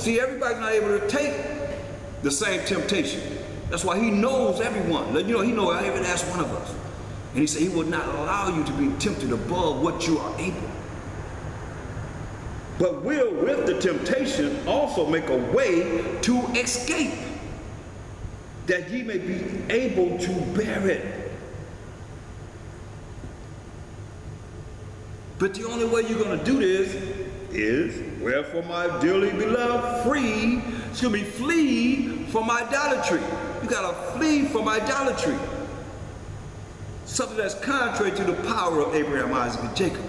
See, everybody's not able to take the same temptation. That's why he knows everyone. You know, he knows every last one of us. And he said he will not allow you to be tempted above what you are able. But will with the temptation also make a way to escape, that ye may be able to bear it. But the only way you're going to do this is, wherefore my dearly beloved, flee from idolatry. You got to flee from idolatry. Something that's contrary to the power of Abraham, Isaac, and Jacob.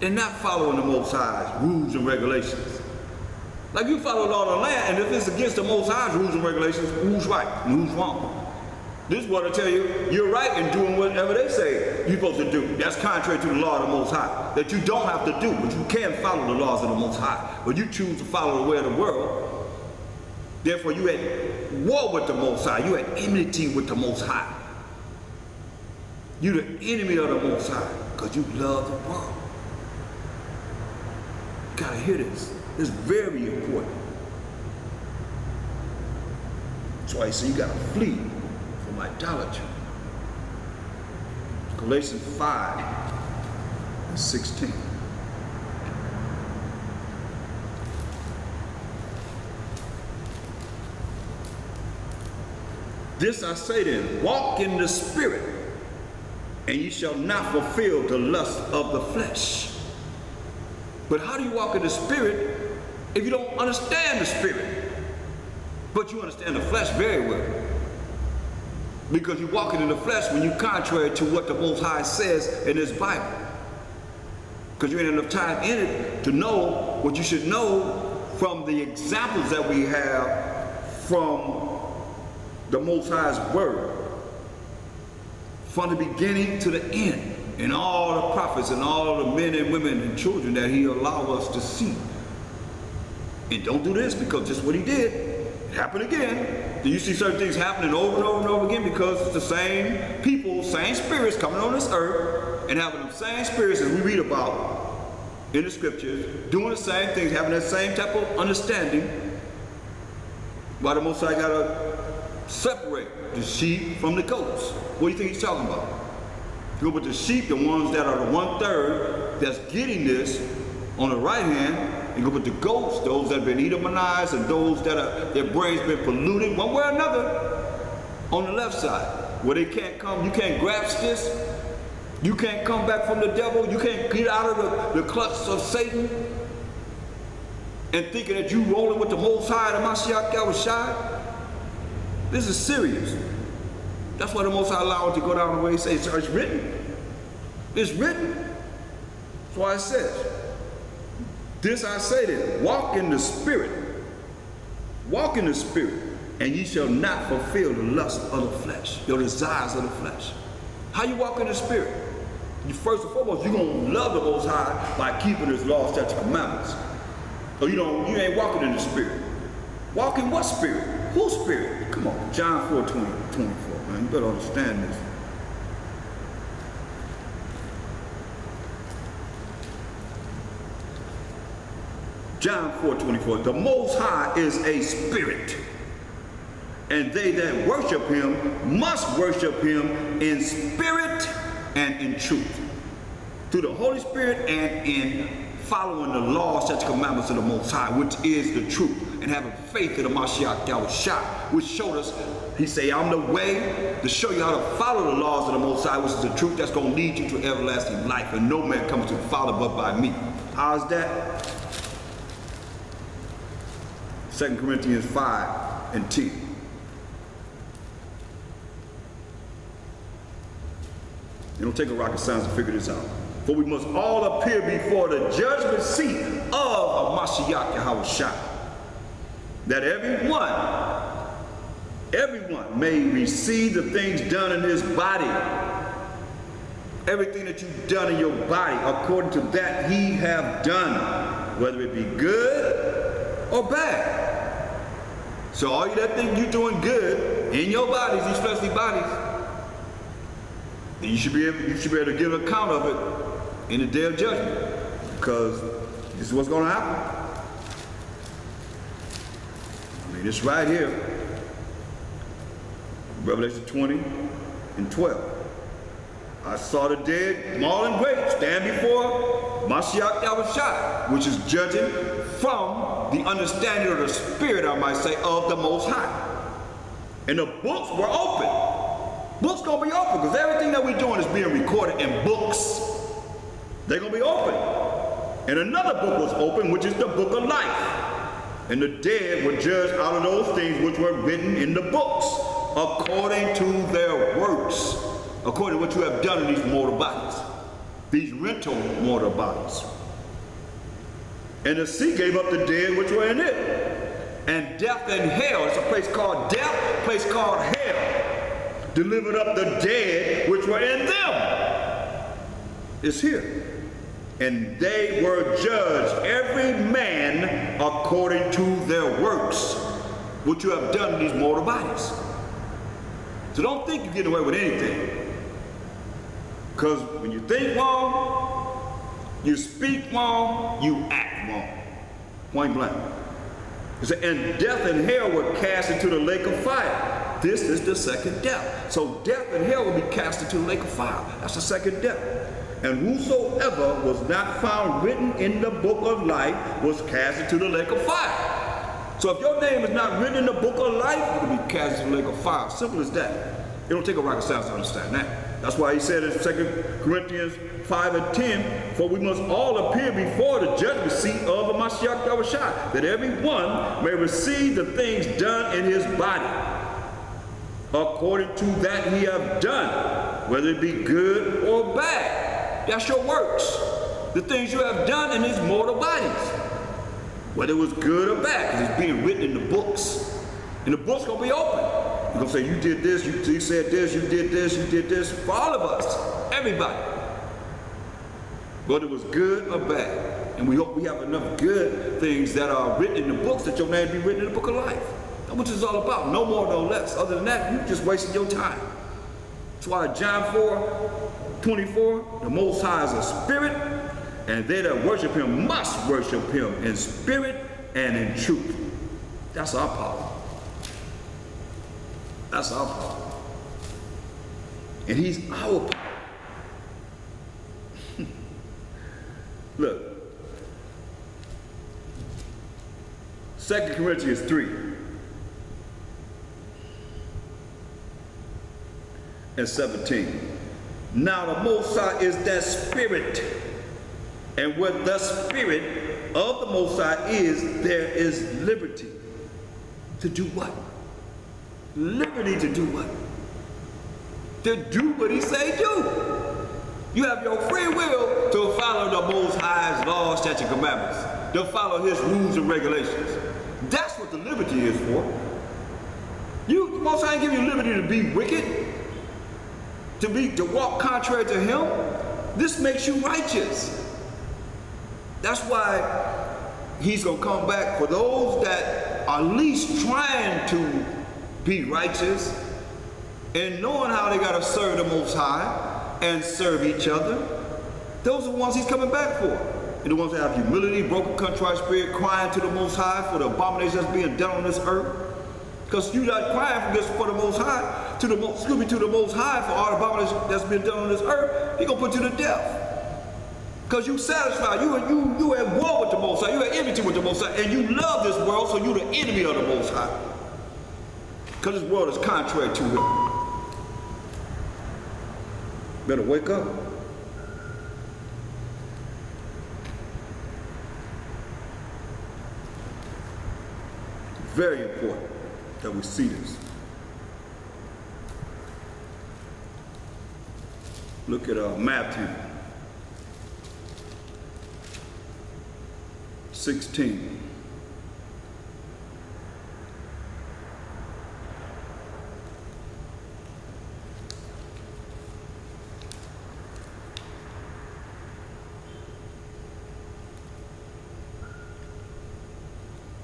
And not following the Most High's rules and regulations. Like you follow the law of the land, and if it's against the Most High's rules and regulations, who's right and who's wrong? This is what I tell you, you're right in doing whatever they say you're supposed to do. That's contrary to the law of the Most High. That you don't have to do, but you can follow the laws of the Most High. But you choose to follow the way of the world. Therefore, you at war with the Most High. You at enmity with the Most High. You're the enemy of the Most High because you love the world. You gotta hear this. It's very important. That's why he said you gotta flee from idolatry. Galatians 5:16. This I say then, walk in the Spirit, and ye shall not fulfill the lust of the flesh. But how do you walk in the Spirit if you don't understand the Spirit? But you understand the flesh very well. Because you're walking in the flesh when you're contrary to what the Most High says in His Bible. Because you ain't enough time in it to know what you should know from the examples that we have from the Most High's Word. From the beginning to the end. And all the prophets and all the men and women and children that He allowed us to see. And don't do this because just what He did, it happened again. Do you see certain things happening over and over and over again because it's the same people, same spirits coming on this earth and having the same spirits as we read about in the scriptures, doing the same things, having that same type of understanding. Why the Most High gotta separate the sheep from the goats? What do you think He's talking about? You go with the sheep, the ones that are the 1/3 that's getting this on the right hand. You go with the goats, those that have been Edomanized and those that are, their brains been polluted one way or another on the left side. Where they can't come, you can't grasp this. You can't come back from the devil. You can't get out of the clutches of Satan and thinking that you rolling with the Most High, the Mashiach Yahushua. This is serious. That's why the Most High allowed it to go down the way He says it's written. It's written. That's why it says, this I say then, walk in the Spirit. Walk in the Spirit, and ye shall not fulfill the lust of the flesh, your desires of the flesh. How you walk in the Spirit? First and foremost, you're going to love the Most High by keeping His laws, statutes, and commandments. So you ain't walking in the Spirit. Walk in what spirit? Whose spirit? Come on, John 4:24, man. You better understand this. John 4:24, the Most High is a spirit, and they that worship Him must worship Him in spirit and in truth. Through the Holy Spirit and in following the laws, such commandments of the Most High, which is the truth, and having faith in the Mashiach Yahushua, which showed us, He say, I'm the way to show you how to follow the laws of the Most High, which is the truth that's going to lead you to everlasting life, and no man comes to the Father but by me. How's that? 2 Corinthians 5:10. It don't take a rocket science to figure this out. For we must all appear before the judgment seat of Mashiach Yahushua, that everyone may receive the things done in his body. Everything that you've done in your body, according to that he have done, whether it be good or bad. So all you that think you're doing good in your bodies, these fleshly bodies, then you should be able to give account of it in the day of judgment, because this is what's going to happen. And it's right here. Revelation 20:12. I saw the dead, small and great, stand before Mashiach Yahushua, which is judging from the understanding of the Spirit, I might say, of the Most High. And the books were open. Books gonna be open because everything that we're doing is being recorded in books. They're gonna be open. And another book was open, which is the book of life. And the dead were judged out of those things which were written in the books, according to their works, according to what you have done in these mortal bodies, these rental mortal bodies. And the sea gave up the dead which were in it. And death and hell, it's a place called death, a place called hell, delivered up the dead which were in them. It's here. And they were judged, every man according to their works, what you have done in these mortal bodies. So don't think you're getting away with anything. Because when you think wrong, you speak wrong, you act wrong. Point blank. It said, and death and hell were cast into the lake of fire. This is the second death. So death and hell will be cast into the lake of fire. That's the second death. And whosoever was not found written in the book of life was cast into the lake of fire. So if your name is not written in the book of life, you will be cast into the lake of fire. Simple as that. It don't take a rocket science to understand that. That's why he said in 2 Corinthians 5:10, for we must all appear before the judgment seat of the Mashiach Yahushua, that everyone may receive the things done in his body, according to that he have done, whether it be good or bad. That's your works. The things you have done in these mortal bodies. Whether it was good or bad, because it's being written in the books. And the book's going to be open. You're going to say, you did this, you said this, you did this, you did this. For all of us, everybody. Whether it was good or bad. And we hope we have enough good things that are written in the books that your name be written in the book of life. That's what it's all about. No more, no less. Other than that, you're just wasting your time. That's why John 4:24, the Most High is a spirit, and they that worship him must worship him in spirit and in truth. That's our power. That's our power. And he's our power. Look. 2 Corinthians 3:17. Now the Most High is that spirit. And where the spirit of the Most High is, there is liberty. To do what? Liberty to do what? To do what he say do. You have your free will to follow the Most High's laws, statutes, and commandments. To follow his rules and regulations. That's what the liberty is for. The Most High give you liberty to be wicked, to walk contrary to him. This makes you righteous. That's why he's going to come back for those that are at least trying to be righteous and knowing how they got to serve the Most High and serve each other. Those are the ones he's coming back for. And the ones that have humility, broken, contrite spirit, crying to the Most High for the abominations that's being done on this earth. Because you're not crying for the Most High, to the Most High for all the abominations that's been done on this earth, he's going to put you to death. Because you satisfied, you at war with the Most High, you at enmity with the Most High, and you love this world, so you're the enemy of the Most High. Because this world is contrary to him. Better wake up. Very important that we see this. Look at Matthew 16.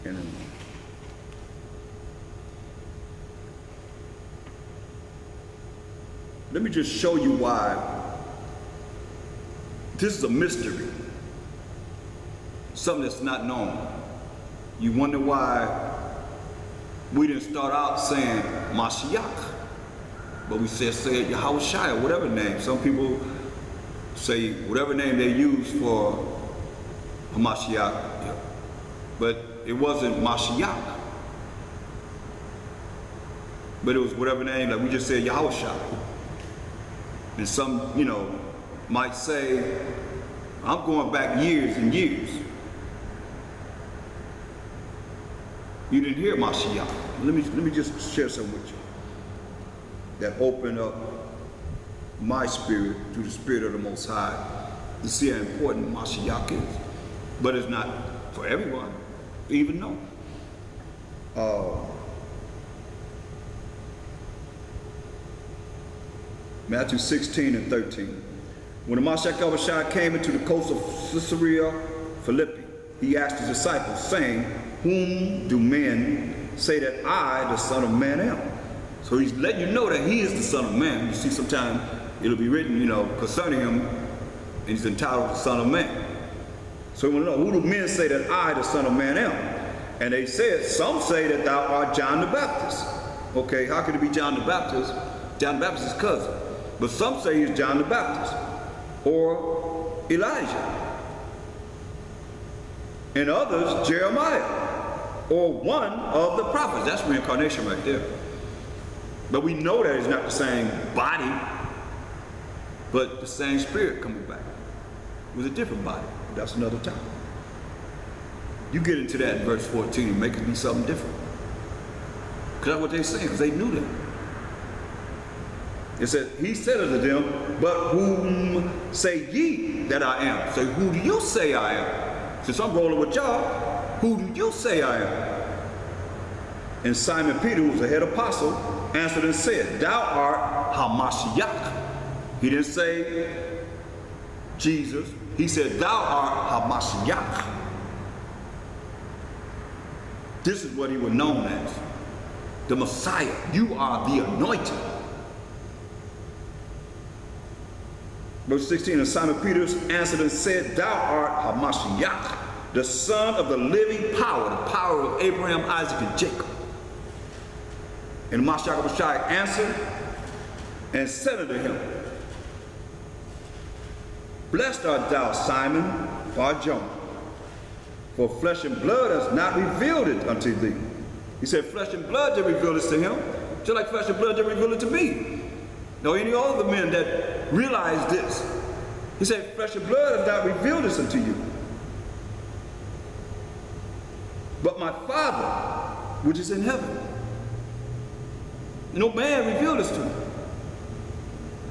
And let me just show you why this is a mystery. Something that's not known. You wonder why We didn't start out saying Mashiach, but we say it Yahweh Shai, or whatever name. Some people say whatever name they use for a Mashiach, but it wasn't Mashiach. But it was whatever name, like we just said Yahweh Shai. And some, might say, I'm going back years and years. You didn't hear Mashiach. Let me just share something with you that opened up my spirit through the Spirit of the Most High to see how important Mashiach is. But it's not for everyone to even know. Matthew 16:13. When the Mashiach Shai came into the coast of Caesarea Philippi, he asked his disciples, saying, whom do men say that I, the Son of Man, am? So he's letting you know that he is the Son of Man. You see, sometimes it'll be written, concerning him, and he's entitled the Son of Man. So we want to know, who do men say that I, the Son of Man, am? And they said, some say that thou art John the Baptist. Okay, how could it be John the Baptist? John the Baptist's cousin. But some say he's John the Baptist, or Elijah. And others, Jeremiah, or one of the prophets. That's reincarnation right there. But we know that it's not the same body, but the same spirit coming back with a different body. That's another topic. You get into that in verse 14 and make it be something different. Because that's what they're saying, because they knew that. It said, he said unto them, but whom say ye that I am? So who do you say I am? Since I'm rolling with y'all, who do you say I am? And Simon Peter, who was the head apostle, answered and said, thou art Hamashiach. He didn't say Jesus. He said, thou art Hamashiach. This is what he was known as. The Messiah. You are the anointed. Verse 16, and Simon Peter answered and said, thou art Hamashiach, the son of the living power, the power of Abraham, Isaac, and Jacob. And Mashiach answered and said unto him, blessed art thou, Simon Bar-Jonah, for flesh and blood has not revealed it unto thee. He said, flesh and blood did reveal this to him, just like flesh and blood did reveal it to me. No, any other men that realized this. He said, flesh and blood has not revealed this unto you, but my Father, which is in heaven. No man revealed this to me.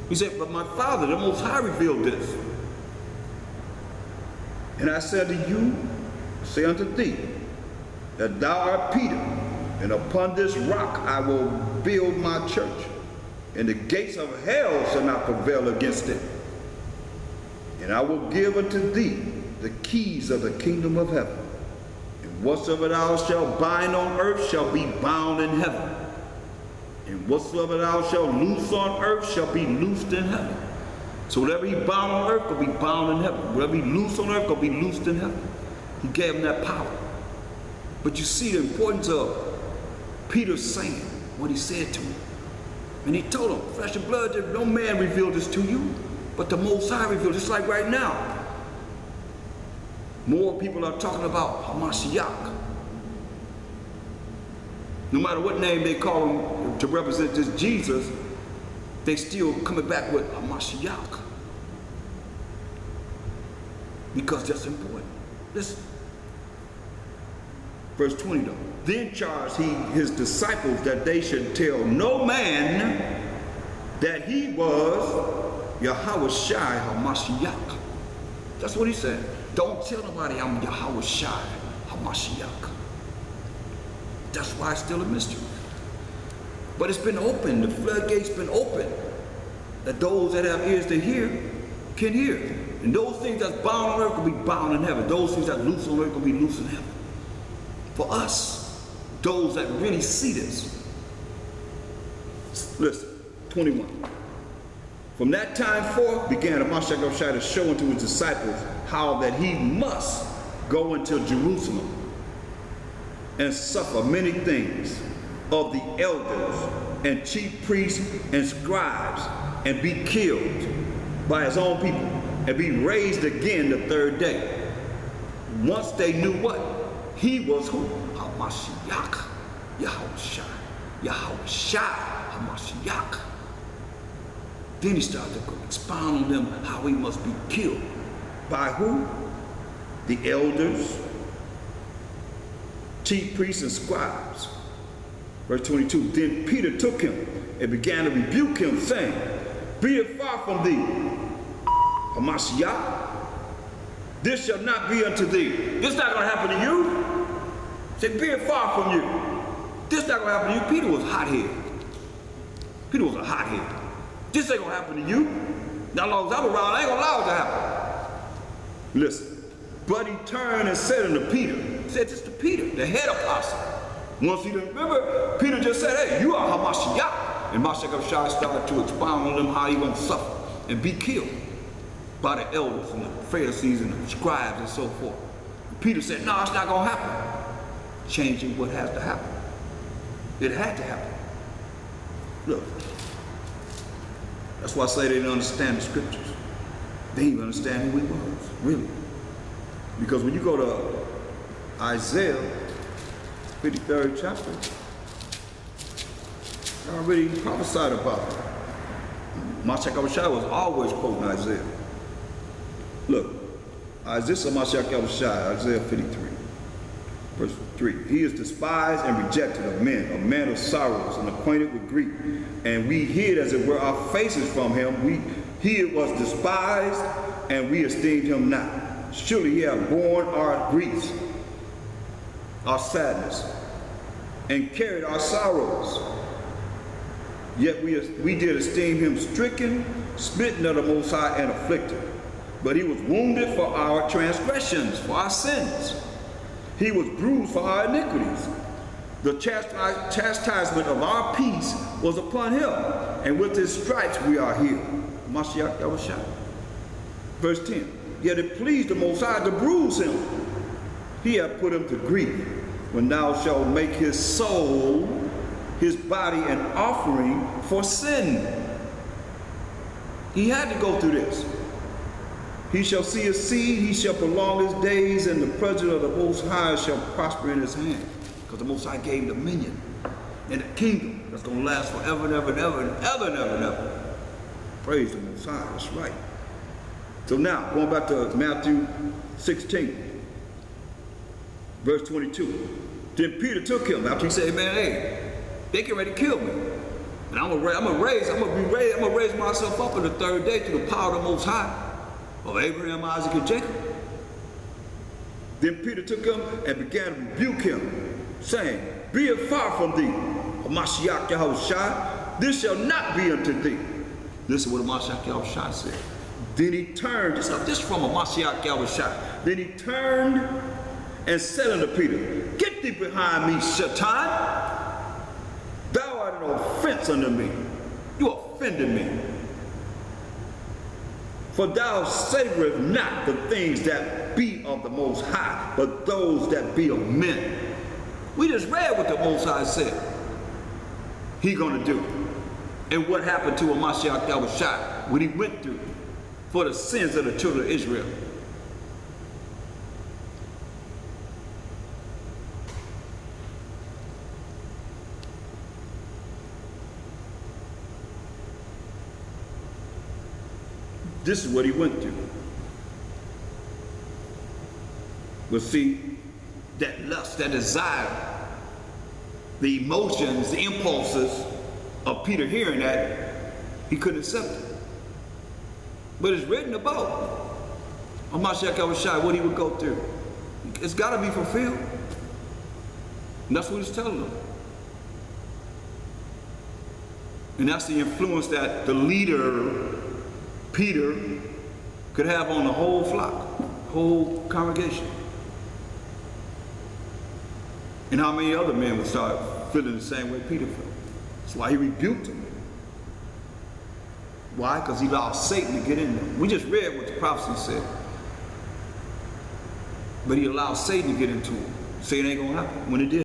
He said, but my Father, the Most High, revealed this. And I said to you, say unto thee, that thou art Peter, and upon this rock I will build my church, and the gates of hell shall not prevail against it. And I will give unto thee the keys of the kingdom of heaven. And whatsoever thou shalt bind on earth shall be bound in heaven. And whatsoever thou shalt loose on earth shall be loosed in heaven. So whatever he bound on earth will be bound in heaven. Whatever he loosed on earth will be loosed in heaven. He gave him that power. But you see the importance of Peter saying what he said to him. And he told him, flesh and blood, no man revealed this to you, but the Most High revealed. Just like right now, more people are talking about Hamashiach. No matter what name they call him to represent this Jesus, they still coming back with Hamashiach. Because that's important. Listen. Verse 20 though. Then charged he his disciples that they should tell no man that he was Yahweh Shai HaMashiach. That's what he said. Don't tell nobody I'm Yahweh Shai HaMashiach. That's why it's still a mystery. But it's been opened, the floodgates been opened, that those that have ears to hear can hear. And those things that's bound on earth will be bound in heaven. Those things that loose on earth will be loose in heaven. For us, those that really see this. Listen, 21. From that time forth began the Mashiach to show unto his disciples how that he must go into Jerusalem and suffer many things of the elders and chief priests and scribes and be killed by his own people and be raised again the third day. Once they knew what? He was who? Hamashiach, Yahushua, Hamashiach. Then he started to expound on them how he must be killed. By who? The elders, chief priests and scribes. Verse 22, then Peter took him and began to rebuke him, saying, be it far from thee, Hamashiach, this shall not be unto thee. This is not going to happen to you. Say, be it far from you. This is not going to happen to you. Peter was hot-headed. Peter was a hothead. This ain't going to happen to you. Now, as long as I'm around, I ain't going to allow it to happen. Listen, but he turned and said unto Peter, said this to Peter, the head apostle. Once he didn't remember, Peter just said, hey, you are Hamashiach. And Mashiach started to expound on them how he won't suffer and be killed by the elders and the Pharisees and the scribes and so forth. Peter said, no, it's not going to happen. Changing what has to happen. It had to happen. Look, that's why I say they didn't understand the scriptures. They didn't even understand who he was, really. Because when you go to Isaiah, 53rd chapter, I already prophesied about it. Mashiach was always quoting Isaiah. Look, Isaiah Mashiach, Isaiah 53, verse 3. He is despised and rejected of men, a man of sorrows and acquainted with grief. And we hid, as it were, our faces from him. He was despised, and we esteemed him not. Surely he hath borne our griefs, our sadness, and carried our sorrows. Yet we did esteem him stricken, smitten of the Most High, and afflicted. But he was wounded for our transgressions, for our sins. He was bruised for our iniquities. The chastisement of our peace was upon him, and with his stripes we are healed. Mashiach Yahushua. Verse 10. Yet it pleased the Most High to bruise him. He hath put him to grief. When thou shalt make his soul, his body, an offering for sin. He had to go through this. He shall see his seed, he shall prolong his days, and the presence of the Most High shall prosper in his hand. Because the Most High gave dominion and a kingdom that's going to last forever and ever and ever and ever and ever and ever. Praise the Most High, that's right. So now, going back to Matthew 16, verse 22. Then Peter took him after he said, man, hey, they get ready to kill me. And I'm gonna raise myself up on the third day through the power of the Most High of Abraham, Isaac, and Jacob. Then Peter took him and began to rebuke him, saying, be it far from thee, Mashiach Yahushua, this shall not be unto thee. This is what Mashiach Yahushua said. Then he turned, this from a Mashiach Yahushua. Then he turned and said unto Peter, get thee behind me, Satan. Thou art an offense unto me. You offended me. For thou savorest not the things that be of the Most High, but those that be of men. We just read what the Most High said he gonna do. And what happened to a Mashiach Yahushua, what he went through for the sins of the children of Israel. This is what he went through. But see, that lust, that desire, the emotions, the impulses of Peter hearing that, he couldn't accept it. But it's written about Mashiach Yahushua, what he would go through. It's got to be fulfilled. And that's what he's telling them. And that's the influence that the leader, Peter, could have on the whole flock, whole congregation. And how many other men would start feeling the same way Peter felt. That's why he rebuked him. Why? Because he allowed Satan to get in there. We just read what the prophecy said. But he allowed Satan to get into him. Say it ain't gonna happen when it did.